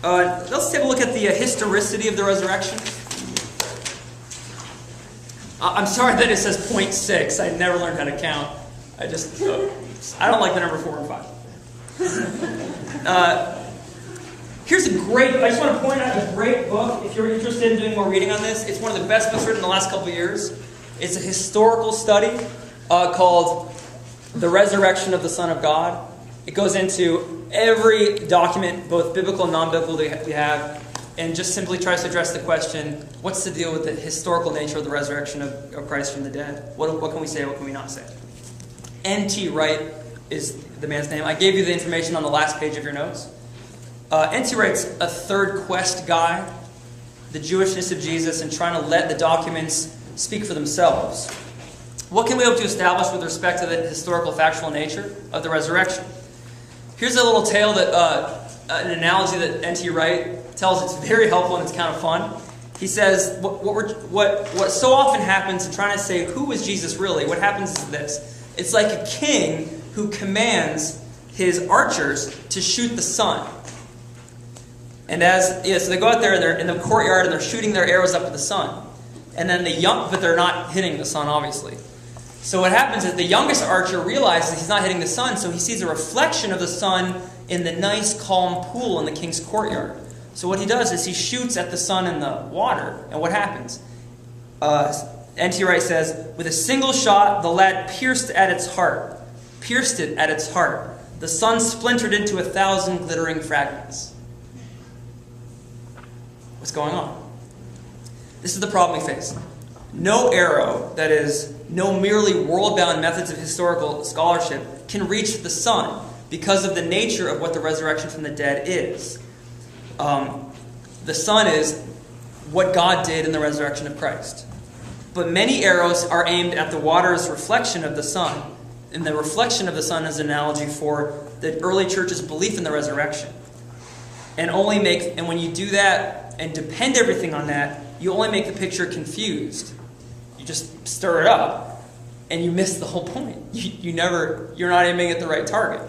Let's take a look at the historicity of the resurrection. I'm sorry that it says 0.6. I never learned how to count. I don't like the number 4 and 5. Here's a great, I just want to point out a great book. If you're interested in doing more reading on this, it's one of the best books written in the last couple of years. It's a historical study called The Resurrection of the Son of God. It goes into every document, both biblical and non-biblical, that we have, and just simply tries to address the question, what's the deal with the historical nature of the resurrection of Christ from the dead? What can we say, what can we not say? N.T. Wright is the man's name. I gave you the information on the last page of your notes. N.T. Wright's a third quest guy, the Jewishness of Jesus, and trying to let the documents speak for themselves. What can we hope to establish with respect to the historical, factual nature of the resurrection? Here's a little tale that, an analogy that N.T. Wright tells. It's very helpful and it's kind of fun. He says, what so often happens in trying to say who is Jesus really, what happens is this. It's like a king who commands his archers to shoot the sun. And so they go out there and they're in the courtyard and they're shooting their arrows up at the sun. And then but they're not hitting the sun, obviously. So what happens is the youngest archer realizes he's not hitting the sun, so he sees a reflection of the sun in the nice, calm pool in the king's courtyard. So what he does is he shoots at the sun in the water, and what happens? N.T. Wright says, with a single shot, the lad pierced it at its heart. The sun splintered into 1,000 glittering fragments. What's going on? This is the problem we face. No arrow, that is, no merely world-bound methods of historical scholarship, can reach the sun because of the nature of what the resurrection from the dead is. The sun is what God did in the resurrection of Christ. But many arrows are aimed at the water's reflection of the sun. And the reflection of the sun is an analogy for the early church's belief in the resurrection. And when you do that and depend everything on that, you only make the picture confused. You just stir it up, and you miss the whole point. You're not aiming at the right target.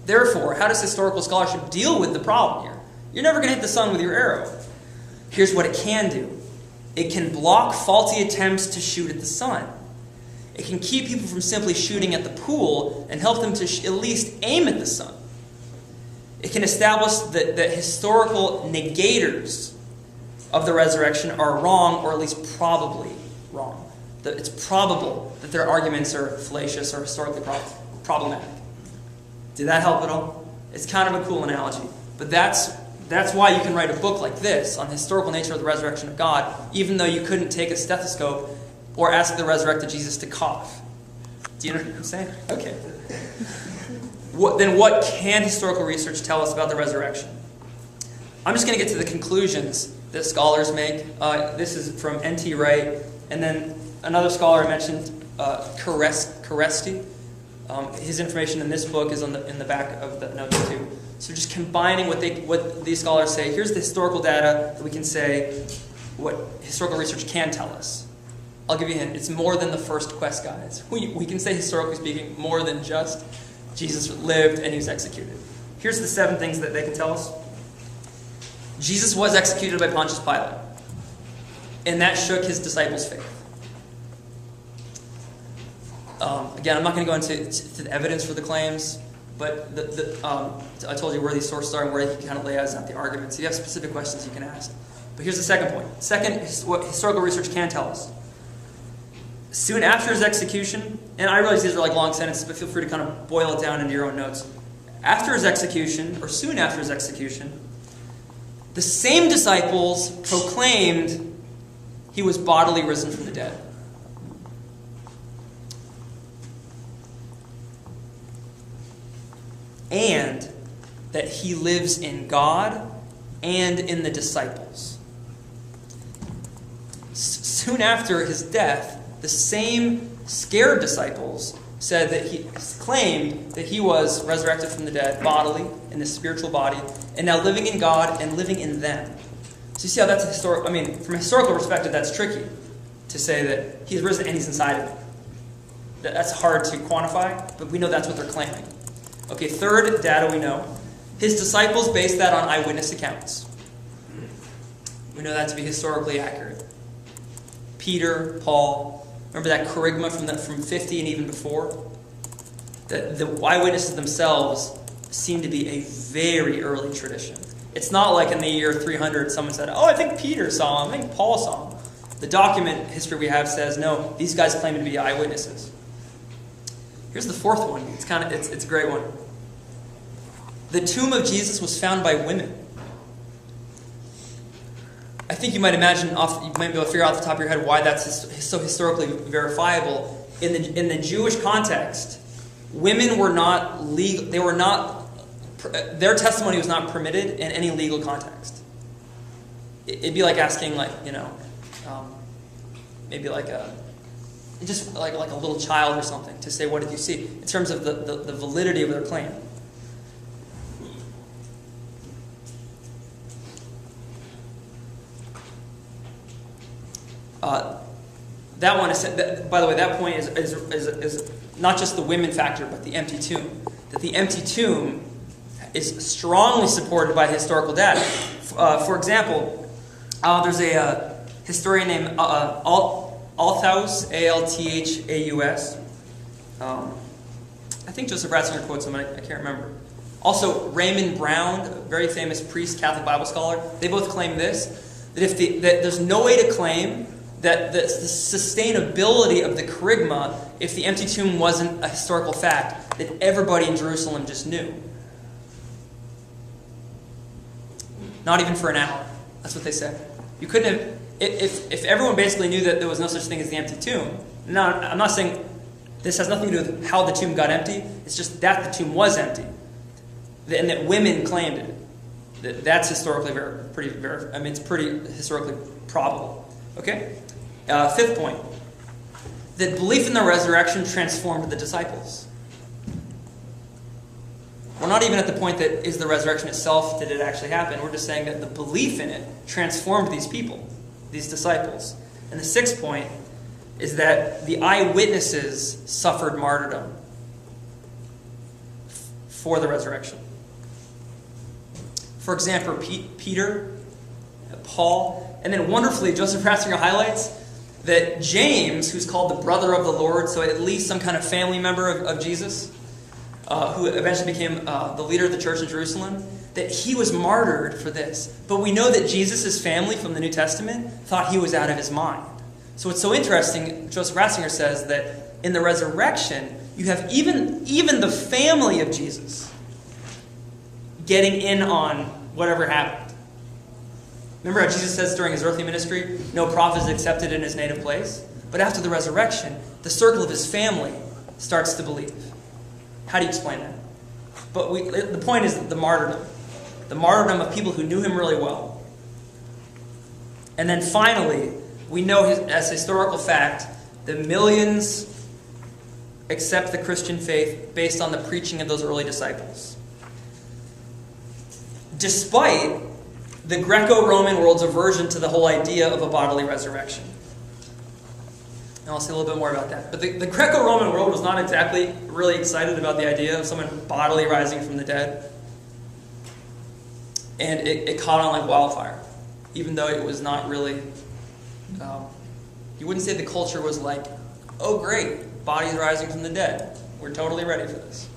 Therefore, how does historical scholarship deal with the problem here? You're never going to hit the sun with your arrow. Here's what it can do. It can block faulty attempts to shoot at the sun. It can keep people from simply shooting at the pool and help them to at least aim at the sun. It can establish that historical negators of the resurrection are wrong, or at least probably wrong. That it's probable that their arguments are fallacious or historically problematic. Did that help at all? It's kind of a cool analogy. But that's why you can write a book like this on the historical nature of the resurrection of God, even though you couldn't take a stethoscope or ask the resurrected Jesus to cough. Do you know what I'm saying? Okay. Then what can historical research tell us about the resurrection? I'm just going to get to the conclusions that scholars make. This is from N.T. Wright, and then another scholar I mentioned, Caresti. His information in this book is in the back of the notes too. So just combining what these scholars say, here's the historical data that we can say what historical research can tell us. I'll give you a hint. It's more than the first quest guys. We can say, historically speaking, more than just Jesus lived and he was executed. Here's the 7 things that they can tell us. Jesus was executed by Pontius Pilate, and that shook his disciples' faith. Again, I'm not going to go into the evidence for the claims, but I told you where these sources are and where you can kind of lay out the arguments. If you have specific questions, you can ask. But here's the second point. Second, what historical research can tell us. Soon after his execution, and I realize these are like long sentences, but feel free to kind of boil it down into your own notes. After his execution, or soon after his execution, the same disciples proclaimed he was bodily risen from the dead. And that he lives in God and in the disciples. Soon after his death, the same scared disciples said that he claimed that he was resurrected from the dead bodily, in the spiritual body, and now living in God and living in them. So you see how that's from a historical perspective, that's tricky to say that he's risen and he's inside of it. That's hard to quantify, but we know that's what they're claiming. Okay, third data we know. His disciples based that on eyewitness accounts. We know that to be historically accurate. Peter, Paul, remember that kerygma from 50 and even before? The eyewitnesses themselves seem to be a very early tradition. It's not like in the year 300 someone said, oh, I think Peter saw him, I think Paul saw him. The document history we have says, no, these guys claim to be eyewitnesses. Here's the fourth one. It's a great one. The tomb of Jesus was found by women. I think you might imagine, you might be able to figure out off the top of your head why that's so historically verifiable. In the Jewish context, women were not legal. They were not. Their testimony was not permitted in any legal context. It'd be like asking, maybe like a little child or something to say, "What did you see?" In terms of the validity of their claim. That one is, by the way, that point is not just the women factor, but the empty tomb. That the empty tomb is strongly supported by historical data. For example, there's a historian named Althaus, Althaus. I think Joseph Ratzinger quotes him, I can't remember. Also, Raymond Brown, a very famous priest, Catholic Bible scholar, they both claim this, that there's no way to claim that the sustainability of the kerygma, if the empty tomb wasn't a historical fact, that everybody in Jerusalem just knew. Not even for an hour. That's what they said. You couldn't have, if everyone basically knew that there was no such thing as the empty tomb. No, I'm not saying this has nothing to do with how the tomb got empty. It's just that the tomb was empty, and that women claimed it. That's historically it's pretty historically probable. Okay. Fifth point, that belief in the resurrection transformed the disciples. We're not even at the point that is the resurrection itself, did it actually happen? We're just saying that the belief in it transformed these people, these disciples. And the sixth point is that the eyewitnesses suffered martyrdom for the resurrection. For example, Peter, Paul, and then wonderfully, Joseph Ratzinger highlights that James, who's called the brother of the Lord, so at least some kind of family member of Jesus, who eventually became the leader of the church in Jerusalem, that he was martyred for this. But we know that Jesus' family from the New Testament thought he was out of his mind. So it's so interesting, Joseph Ratzinger says that in the resurrection, you have even the family of Jesus getting in on whatever happened. Remember how Jesus says during his earthly ministry, no prophet is accepted in his native place? But after the resurrection, the circle of his family starts to believe. How do you explain that? But the point is the martyrdom. The martyrdom of people who knew him really well. And then finally, we know as historical fact that millions accept the Christian faith based on the preaching of those early disciples. Despite the Greco-Roman world's aversion to the whole idea of a bodily resurrection. And I'll say a little bit more about that. But the Greco-Roman world was not exactly really excited about the idea of someone bodily rising from the dead. And it caught on like wildfire. Even though it was not really... you wouldn't say the culture was like, oh great, bodies rising from the dead. We're totally ready for this.